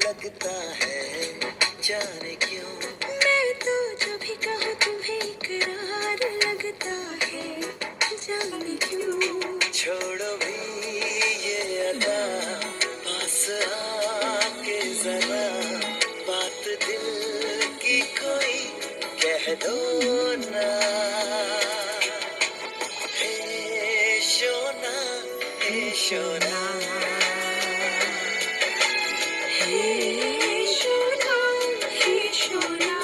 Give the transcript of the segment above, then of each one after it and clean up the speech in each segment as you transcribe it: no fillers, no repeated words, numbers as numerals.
लगता है जाने क्यों। मैं तो जो भी कहूँ तुम्हें इकरार लगता है जाने क्यों। छोड़ो भी ये अदा, पास आके जरा बात दिल की कोई कह दो ना। हे शोना, हे शोना, हे शोना, हे शोना।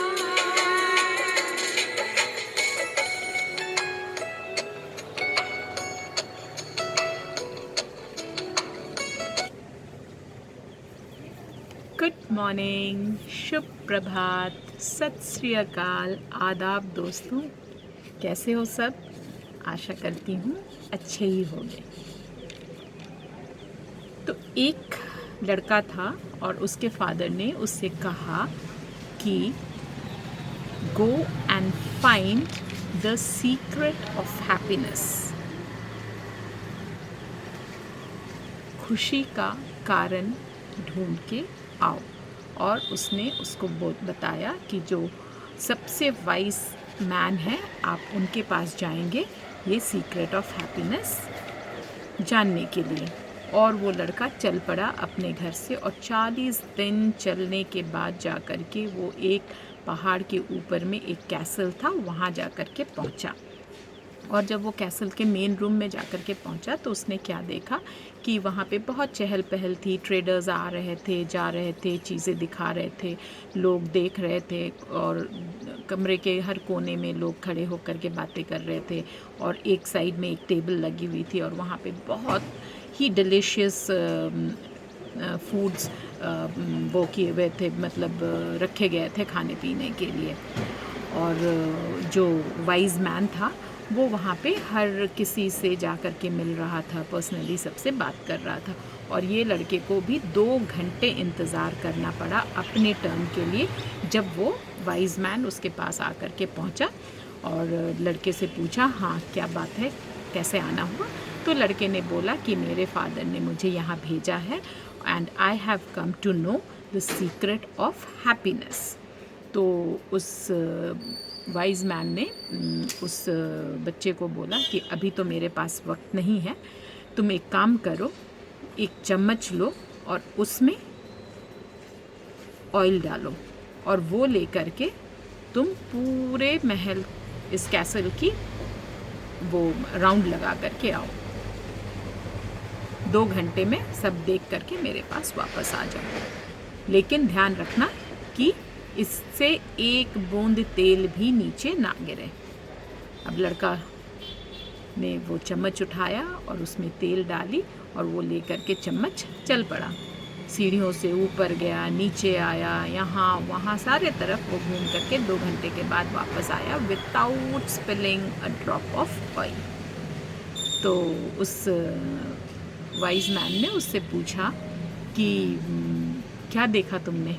गुड मॉर्निंग, शुभ प्रभात, सत श्री अकाल, आदाब दोस्तों। कैसे हो सब? आशा करती हूँ अच्छे ही होंगे। तो एक लड़का था और उसके फादर ने उससे कहा कि go and find the secret of happiness. खुशी का कारण ढूंढ के आओ। और उसने उसको बताया कि जो सबसे वाइज मैन है आप उनके पास जाएंगे ये सीक्रेट ऑफ हैप्पीनेस जानने के लिए। और वो लड़का चल पड़ा अपने घर से और 40 दिन चलने के बाद जा कर के वो एक पहाड़ के ऊपर में एक कैसल था, वहाँ जा कर के पहुँचा। और जब वो कैसल के मेन रूम में जा कर के पहुँचा तो उसने क्या देखा कि वहाँ पे बहुत चहल पहल थी। ट्रेडर्स आ रहे थे, जा रहे थे, चीज़ें दिखा रहे थे, लोग देख रहे थे और कमरे के हर कोने में लोग खड़े होकर के बातें कर रहे थे। और एक साइड में एक टेबल लगी हुई थी और वहाँ पे बहुत ही डिलीशियस फूड्स वो किए हुए थे, मतलब रखे गए थे खाने पीने के लिए। और जो वाइज मैन था वो वहाँ पे हर किसी से जा कर के मिल रहा था, पर्सनली सबसे बात कर रहा था। और ये लड़के को भी 2 घंटे इंतज़ार करना पड़ा अपने टर्न के लिए, जब वो वाइज मैन उसके पास आकर के पहुँचा और लड़के से पूछा, हाँ क्या बात है, कैसे आना हुआ? तो लड़के ने बोला कि मेरे फादर ने मुझे यहाँ भेजा है and I have come to know the secret of happiness. तो उस वाइज मैन ने उस बच्चे को बोला कि अभी तो मेरे पास वक्त नहीं है, तुम एक काम करो, एक चम्मच लो और उसमें ऑयल डालो और वो लेकर के तुम पूरे महल, इस कैसल की वो राउंड लगा करके आओ। 2 घंटे में सब देख करके मेरे पास वापस आ जाओ। लेकिन ध्यान रखना कि इससे एक बूंद तेल भी नीचे ना गिरे। अब लड़का ने वो चम्मच उठाया और उसमें तेल डाली और वो लेकर के चम्मच चल पड़ा। सीढ़ियों से ऊपर गया, नीचे आया, यहाँ वहाँ सारे तरफ वो घूम करके 2 घंटे के बाद वापस आया without spilling a drop of oil. तो उस वाइज मैन ने उससे पूछा कि क्या देखा तुमने?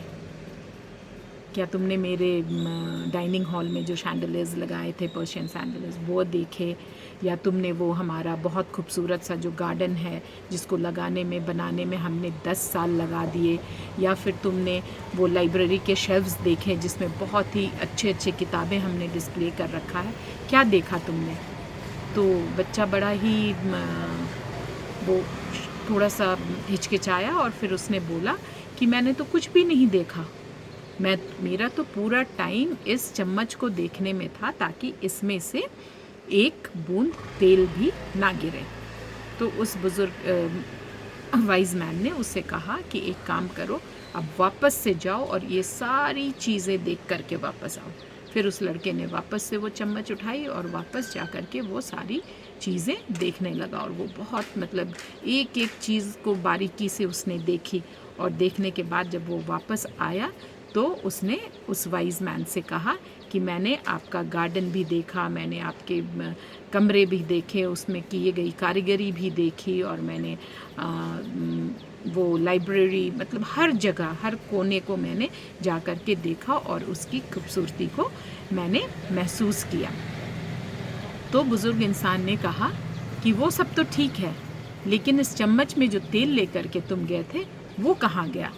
क्या तुमने मेरे डाइनिंग हॉल में जो शैंडलियर्स लगाए थे, पर्शियन शैंडलियर्स, वो देखे? या तुमने वो हमारा बहुत खूबसूरत सा जो गार्डन है जिसको लगाने में, बनाने में हमने 10 साल लगा दिए? या फिर तुमने वो लाइब्रेरी के शेल्फ्स देखे जिसमें बहुत ही अच्छे अच्छे किताबें हमने डिस्प्ले कर रखा है? क्या देखा तुमने? तो बच्चा बड़ा ही वो थोड़ा सा हिचकिचाया और फिर उसने बोला कि मैंने तो कुछ भी नहीं देखा। मेरा तो पूरा टाइम इस चम्मच को देखने में था ताकि इसमें से एक बूंद तेल भी ना गिरे। तो उस बुज़ुर्ग वाइज मैन ने उससे कहा कि एक काम करो, अब वापस से जाओ और ये सारी चीज़ें देख करके वापस आओ। फिर उस लड़के ने वापस से वो चम्मच उठाई और वापस जा कर के वो सारी चीज़ें देखने लगा। और वो बहुत, मतलब एक एक चीज़ को बारीकी से उसने देखी। और देखने के बाद जब वो वापस आया तो उसने उस वाइज मैन से कहा कि मैंने आपका गार्डन भी देखा, मैंने आपके कमरे भी देखे, उसमें की गई कारीगरी भी देखी, और मैंने वो लाइब्रेरी, मतलब हर जगह, हर कोने को मैंने जा कर के देखा और उसकी खूबसूरती को मैंने महसूस किया। तो बुज़ुर्ग इंसान ने कहा कि वो सब तो ठीक है, लेकिन इस चम्मच में जो तेल लेकर के तुम गए थे वो कहाँ गया?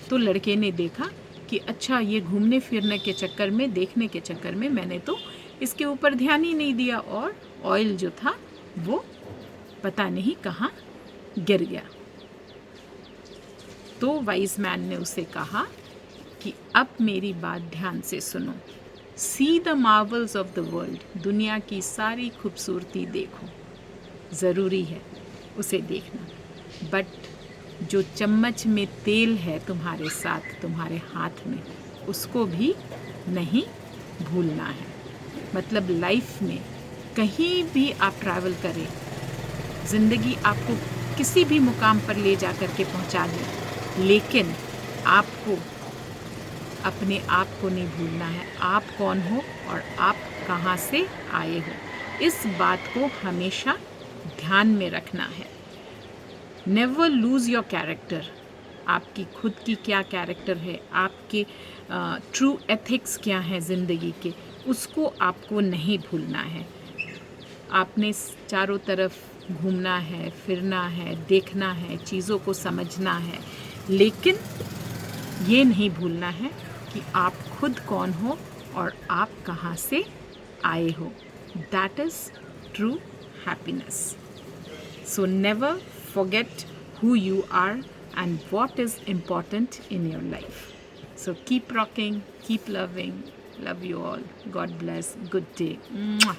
तो लड़के ने देखा कि अच्छा, ये घूमने फिरने के चक्कर में, देखने के चक्कर में मैंने तो इसके ऊपर ध्यान ही नहीं दिया और ऑयल जो था वो पता नहीं कहाँ गिर गया। तो वाइज मैन ने उसे कहा कि अब मेरी बात ध्यान से सुनो। See the Marvels of the world, दुनिया की सारी खूबसूरती देखो, ज़रूरी है उसे देखना, बट जो चम्मच में तेल है तुम्हारे साथ, तुम्हारे हाथ में, उसको भी नहीं भूलना है। मतलब लाइफ में कहीं भी आप ट्रैवल करें, ज़िंदगी आपको किसी भी मुकाम पर ले जा कर के पहुंचा दे, लेकिन आपको अपने आप को नहीं भूलना है। आप कौन हो और आप कहाँ से आए हो, इस बात को हमेशा ध्यान में रखना है। Never lose your character. आपकी खुद की क्या कैरेक्टर है, आपके ट्रू एथिक्स क्या हैं ज़िंदगी के, उसको आपको नहीं भूलना है। आपने चारों तरफ घूमना है, फिरना है, देखना है, चीज़ों को समझना है, लेकिन ये नहीं भूलना है कि आप खुद कौन हो और आप कहाँ से आए हो। That is true happiness. So never forget who you are and what is important in your life. So keep rocking, keep loving. Love you all. God bless. Good day. Mwah.